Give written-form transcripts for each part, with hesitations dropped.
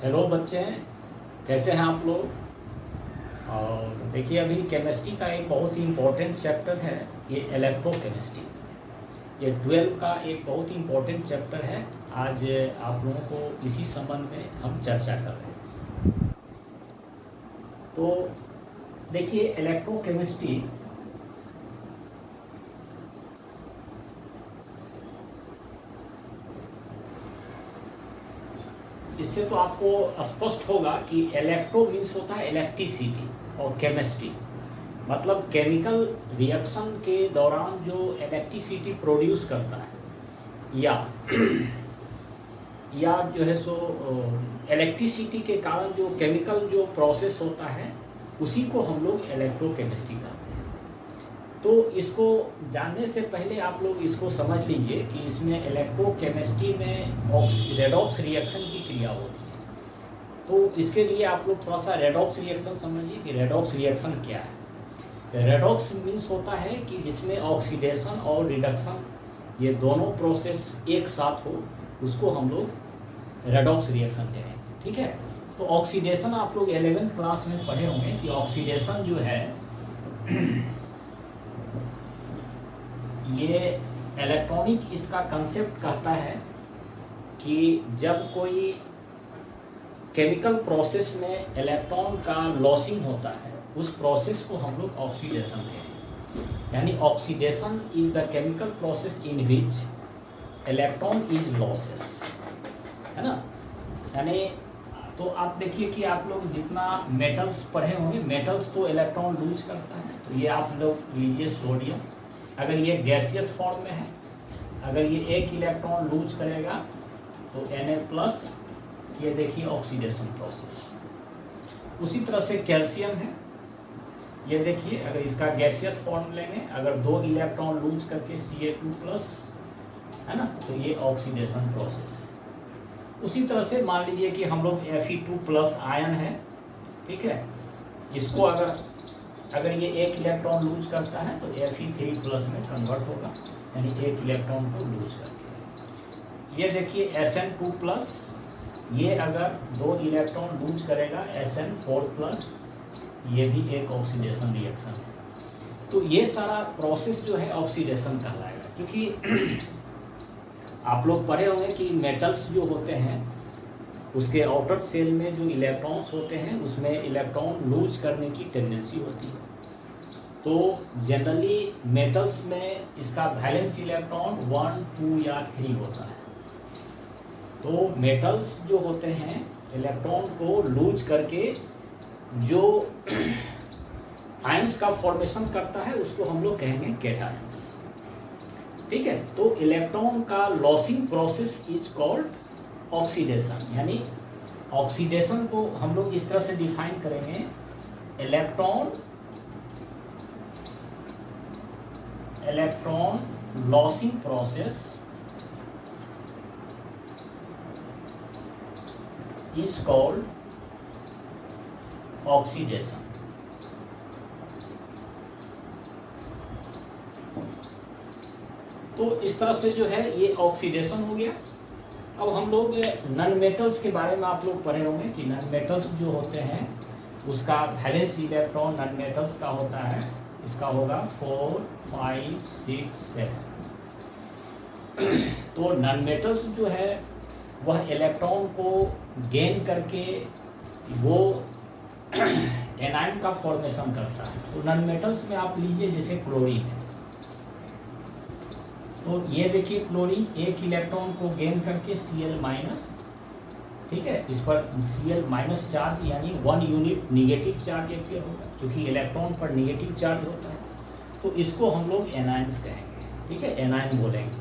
Hello बच्चे, कैसे हैं आप लोग। और देखिए, अभी केमिस्ट्री का एक बहुत ही इम्पोर्टेंट चैप्टर है ये इलेक्ट्रोकेमिस्ट्री। ये 12 का एक बहुत ही इम्पोर्टेंट चैप्टर है। आज आप लोगों को इसी संबंध में हम चर्चा कर रहे हैं। तो देखिए, इलेक्ट्रोकेमिस्ट्री इससे तो आपको स्पष्ट होगा कि इलेक्ट्रो मीन्स होता है इलेक्ट्रिसिटी, और केमिस्ट्री मतलब केमिकल रिएक्शन के दौरान जो इलेक्ट्रिसिटी प्रोड्यूस करता है या जो है सो इलेक्ट्रिसिटी के कारण जो केमिकल जो प्रोसेस होता है उसी को हम लोग इलेक्ट्रोकेमिस्ट्री कहते हैं। तो इसको जानने से पहले आप लोग इसको समझ लीजिए कि इसमें इलेक्ट्रोकेमिस्ट्री में रेडॉक्स रिएक्शन की क्रिया होती है। तो इसके लिए आप लोग थोड़ा सा रेडॉक्स रिएक्शन समझिए कि रेडॉक्स रिएक्शन क्या है। तो रेडॉक्स मीन्स होता है कि जिसमें ऑक्सीडेशन और रिडक्शन ये दोनों प्रोसेस एक साथ हो, उसको हम लोग रेडॉक्स रिएक्शन कह रहे हैं। ठीक है, तो ऑक्सीडेशन आप लोग 11th क्लास में पढ़े होंगे कि ऑक्सीडेशन जो है ये इलेक्ट्रॉनिक इसका कंसेप्ट कहता है कि जब कोई केमिकल प्रोसेस में इलेक्ट्रॉन का लॉसिंग होता है उस प्रोसेस को हम लोग ऑक्सीडेशन कहते हैं। यानी oxidation is the chemical process in which electron is losses, है ना। यानी तो आप देखिए कि आप लोग जितना मेटल्स पढ़े होंगे, मेटल्स तो इलेक्ट्रॉन लूज करता है। तो ये आप लोग लीजिए सोडियम, अगर ये गैसियस फॉर्म में है, अगर ये एक इलेक्ट्रॉन लूज करेगा तो Na+, ये देखिए ऑक्सीडेशन प्रोसेस। उसी तरह से कैल्शियम है, ये देखिए अगर इसका गैसियस फॉर्म लेंगे, अगर 2 इलेक्ट्रॉन लूज करके Ca2+, है ना, तो ये ऑक्सीडेशन प्रोसेस है। उसी तरह से मान लीजिए कि हम लोग Fe2+ आयन है, ठीक है, इसको अगर ये एक इलेक्ट्रॉन लूज करता है तो Fe3+ में कन्वर्ट होगा, यानी एक इलेक्ट्रॉन को लूज करके। ये देखिए Sn2+, ये अगर 2 इलेक्ट्रॉन लूज करेगा Sn4+, ये भी एक ऑक्सीडेशन रिएक्शन है। तो ये सारा प्रोसेस जो है ऑक्सीडेशन कहलाएगा, क्योंकि आप लोग पढ़े होंगे कि मेटल्स जो होते हैं उसके आउटर सेल में जो इलेक्ट्रॉन्स होते हैं उसमें इलेक्ट्रॉन लूज करने की टेंडेंसी होती है। तो जनरली मेटल्स में इसका वैलेंस इलेक्ट्रॉन 1, 2 या 3 होता है। तो मेटल्स जो होते हैं इलेक्ट्रॉन को लूज करके जो आयंस का फॉर्मेशन करता है उसको हम लोग कहेंगे कैटायंस। ठीक है, तो इलेक्ट्रॉन का losing process is called oxidation. यानी ऑक्सीडेशन को हम लोग इस तरह से डिफाइन करेंगे, electron losing process is called oxidation. तो इस तरह से जो है ये ऑक्सीडेशन हो गया। अब हम लोग नॉन मेटल्स के बारे में आप लोग पढ़े होंगे कि नॉन मेटल्स जो होते हैं उसका वैलेंस इलेक्ट्रॉन नॉन मेटल्स का होता है, इसका होगा 4, 5, 6, 7। तो नॉन मेटल्स जो है वह इलेक्ट्रॉन को गेन करके वो एनायन का फॉर्मेशन करता है। तो नॉन मेटल्स में आप लीजिए जैसे क्लोरीन है, तो ये देखिए क्लोरीन एक इलेक्ट्रॉन को गेन करके Cl-, ठीक है, इस पर Cl- चार्ज यानी 1 यूनिट निगेटिव चार्ज अपियर होगा, क्योंकि इलेक्ट्रॉन पर निगेटिव चार्ज होता है। तो इसको हम लोग एनायंस कहेंगे, ठीक है, एनायन बोलेंगे।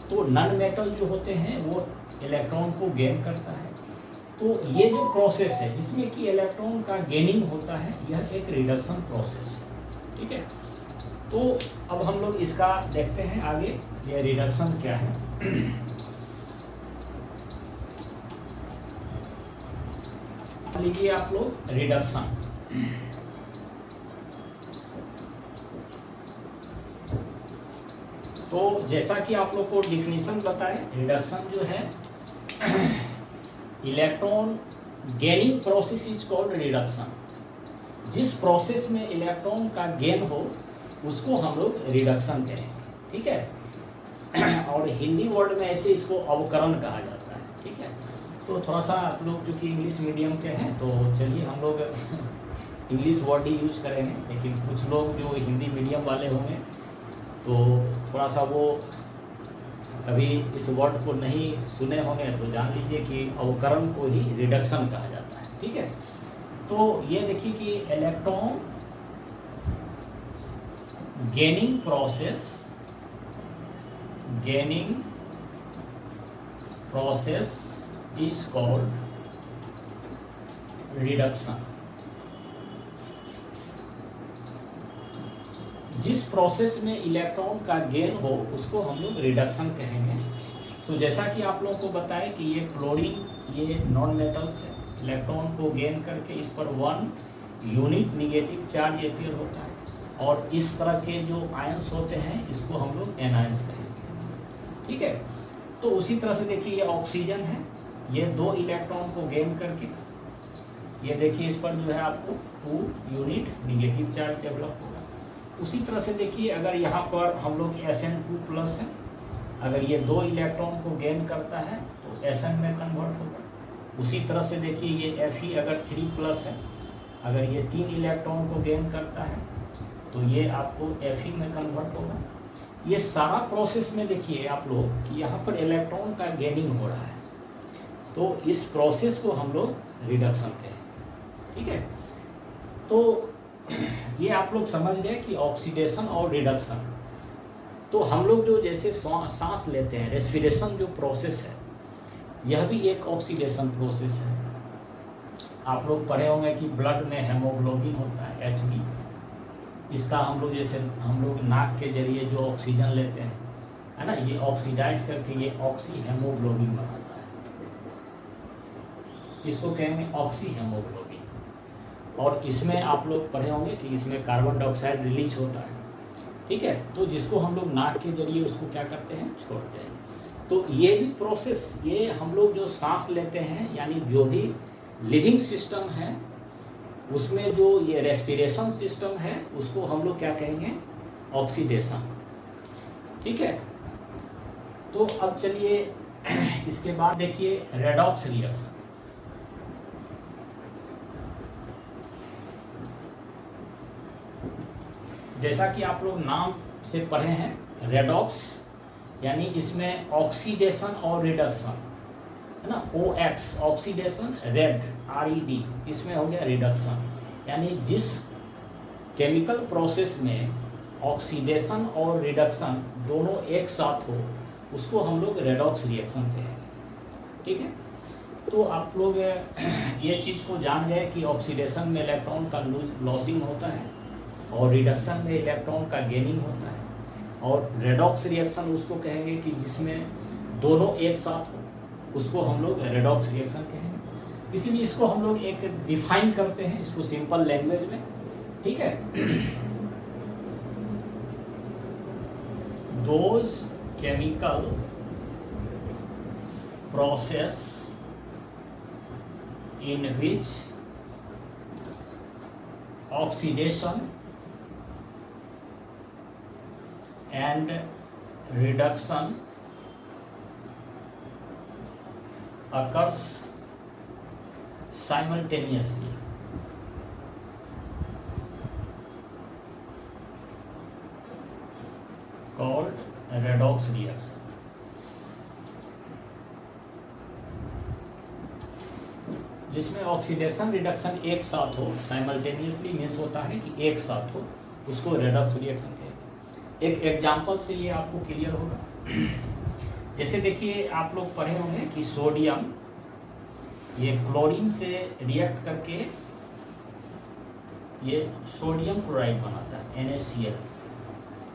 तो नॉन मेटल जो होते हैं वो इलेक्ट्रॉन को गेन करता है। तो ये जो प्रोसेस है जिसमें कि इलेक्ट्रॉन का गेनिंग होता है यह एक रिडक्शन प्रोसेस है। ठीक है, तो अब हम लोग इसका देखते हैं आगे, ये रिडक्शन क्या है। लीजिए आप लोग रिडक्शन। तो जैसा कि आप लोग को डिफिनीशन बताए, रिडक्शन जो है electron gaining process is called reduction. जिस प्रोसेस में इलेक्ट्रॉन का गेन हो उसको हम लोग रिडक्शन कहेंगे, ठीक है। और हिंदी वर्ड में ऐसे इसको अवकरण कहा जाता है, ठीक है। तो थोड़ा सा आप लोग चूँकि इंग्लिश मीडियम के हैं तो चलिए हम लोग इंग्लिश वर्ड ही यूज करेंगे, लेकिन कुछ लोग जो हिंदी मीडियम वाले होंगे तो थोड़ा सा वो कभी इस वर्ड को नहीं सुने होंगे तो जान लीजिए कि अवकरण को ही रिडक्शन कहा जाता है, ठीक है। तो ये देखिए कि electron gaining process is called reduction. जिस प्रोसेस में इलेक्ट्रॉन का गेन हो उसको हम लोग रिडक्शन कहेंगे। तो जैसा कि आप लोगों को बताएं कि ये क्लोरीन, ये नॉन मेटल्स है, इलेक्ट्रॉन को गेन करके इस पर 1 यूनिट निगेटिव चार्ज एपियर होता है, और इस तरह के जो आयंस होते हैं इसको हम लोग एनायंस कहेंगे, ठीक है। तो उसी तरह से देखिए ये ऑक्सीजन है, ये 2 इलेक्ट्रॉन को गेन करके ये देखिए इस पर जो है आपको 2 यूनिट निगेटिव चार्ज डेवलप होगा। उसी तरह से देखिए अगर यहाँ पर हम लोग Sn2+ है, अगर ये 2 इलेक्ट्रॉन को गेन करता है तो Sn में कन्वर्ट होगा। उसी तरह से देखिए ये Fe अगर 3+ है, अगर ये 3 इलेक्ट्रॉन को गेन करता है तो ये आपको Fe में कन्वर्ट होगा। ये सारा प्रोसेस में देखिए आप लोग कि यहाँ पर इलेक्ट्रॉन का गेनिंग हो रहा है, तो इस प्रोसेस को हम लोग रिडक्शन कहें, ठीक है। तो ये आप लोग समझ गए कि ऑक्सीडेशन और रिडक्शन। तो हम लोग जो जैसे सांस लेते हैं, रेस्पिरेशन जो प्रोसेस है, यह भी एक ऑक्सीडेशन प्रोसेस है। आप लोग पढ़े होंगे कि ब्लड में हेमोग्लोबिन होता है Hb, इसका हम लोग जैसे हम लोग नाक के जरिए जो ऑक्सीजन लेते हैं, है ना, ये ऑक्सीडाइज करके ये ऑक्सी हेमोग्लोबिन बनाता है, इसको कहेंगे ऑक्सी हेमोग्लोबिन। और इसमें आप लोग पढ़े होंगे कि इसमें कार्बन डाइऑक्साइड रिलीज होता है, ठीक है। तो जिसको हम लोग नाक के जरिए उसको क्या करते हैं, छोड़ते हैं। तो ये भी प्रोसेस, ये हम लोग जो सांस लेते हैं यानी जो भी लिविंग सिस्टम है उसमें जो ये रेस्पिरेशन सिस्टम है उसको हम लोग क्या कहेंगे, ऑक्सीडेशन, ठीक है। तो अब चलिए इसके बाद देखिए रेडॉक्स रिएक्शन। जैसा कि आप लोग नाम से पढ़े हैं रेडॉक्स, यानी इसमें ऑक्सीडेशन और रिडक्शन है ना, OX ऑक्सीडेशन, रेड RED, इसमें हो गया रिडक्शन। यानी जिस केमिकल प्रोसेस में ऑक्सीडेशन और रिडक्शन दोनों एक साथ हो उसको हम लोग रेडॉक्स रिएक्शन कहेंगे, ठीक है। तो आप लोग ये चीज़ को जान गए कि ऑक्सीडेशन में इलेक्ट्रॉन का लॉसिंग होता है और रिडक्शन में इलेक्ट्रॉन का गेनिंग होता है, और रेडॉक्स रिएक्शन उसको कहेंगे कि जिसमें दोनों एक साथ हो उसको हम लोग रेडॉक्स रिएक्शन कहेंगे। इसीलिए इसको हम लोग एक डिफाइन करते हैं इसको सिंपल लैंग्वेज में, ठीक है। Those chemical process in which oxidation and reduction occurs simultaneously called redox reaction। जिसमें ऑक्सीडेशन रिडक्शन एक साथ हो, साइमल्टेनियसली मीन्स होता है कि एक साथ हो, उसको रेडॉक्स रिएक्शन कहेंगे। एक एग्जांपल से ये आपको क्लियर होगा। जैसे देखिए आप लोग पढ़े होंगे कि सोडियम ये क्लोरीन से रिएक्ट करके ये सोडियम क्लोराइड बनाता है NaCl,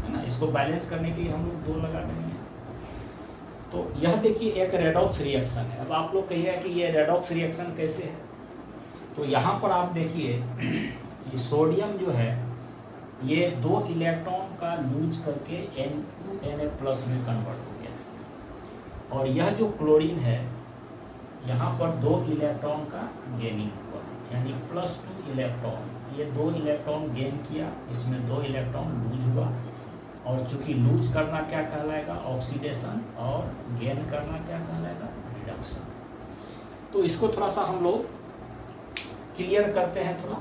है ना। इसको बैलेंस करने के लिए हम लोग 2 लगा देंगे। तो यह देखिए एक रेडॉक्स रिएक्शन है। अब आप लोग कहिए कि ये रेडॉक्स रिएक्शन कैसे है, तो यहाँ पर आप देखिए ये सोडियम जो है ये 2 इलेक्ट्रॉन का लूज करके Na+ में कन्वर्ट हो गया है, और यह जो क्लोरीन है यहाँ पर 2 इलेक्ट्रॉन का गेनिंग हुआ, यानी +2 इलेक्ट्रॉन, ये 2 इलेक्ट्रॉन गेन किया, इसमें 2 इलेक्ट्रॉन लूज हुआ, और चूंकि लूज करना क्या कहलाएगा, ऑक्सीडेशन, और गेन करना क्या कहलाएगा, रिडक्शन। तो इसको थोड़ा सा हम लोग क्लियर करते हैं थोड़ा।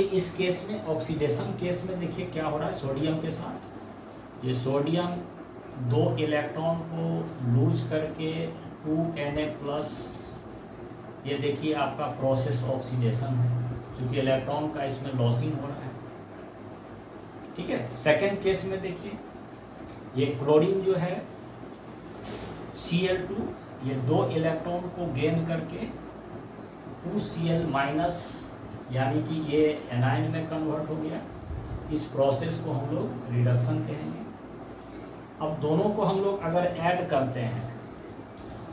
इस केस में, ऑक्सीडेशन केस में देखिए क्या हो रहा है सोडियम के साथ, ये सोडियम 2 इलेक्ट्रॉन को लूज करके 2Na+, ये देखिए आपका प्रोसेस ऑक्सीडेशन है, क्योंकि इलेक्ट्रॉन का इसमें लॉसिंग हो रहा है। ठीक है। सेकेंड केस में देखिए, ये क्लोरीन जो है Cl2, ये 2 इलेक्ट्रॉन को गेन करके 2Cl-, यानी कि ये एनाइन में कन्वर्ट हो गया। इस प्रोसेस को हम लोग रिडक्शन कहेंगे। अब दोनों को हम लोग अगर ऐड करते हैं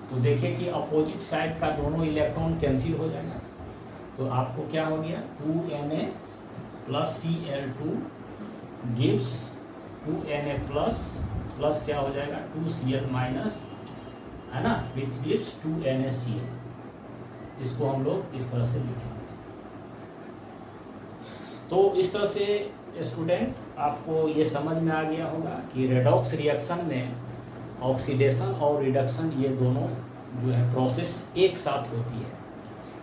तो देखिए कि अपोजिट साइड का दोनों इलेक्ट्रॉन कैंसिल हो जाएगा, तो आपको क्या हो गया, 2Na+ Cl2 gives 2Na+ plus क्या हो जाएगा, 2Cl-, है ना, विच गिव्स 2NaCl। इसको हम लोग इस तरह से लिखेंगे। तो इस तरह से स्टूडेंट आपको ये समझ में आ गया होगा कि रेडॉक्स रिएक्शन में ऑक्सीडेशन और रिडक्शन, ये दोनों जो है प्रोसेस एक साथ होती है।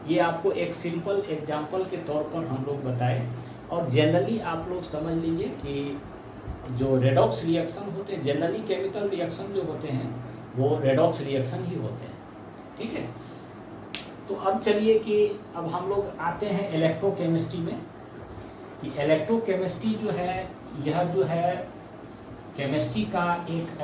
ये आपको एक सिंपल एग्जांपल के तौर पर हम लोग बताए, और जनरली आप लोग समझ लीजिए कि जो रेडॉक्स रिएक्शन होते हैं, जनरली केमिकल रिएक्शन जो होते हैं वो रेडॉक्स रिएक्शन ही होते हैं। ठीक है। तो अब चलिए कि अब हम लोग आते हैं इलेक्ट्रोकेमिस्ट्री में, कि इलेक्ट्रोकेमिस्ट्री जो है, यह जो है केमिस्ट्री का एक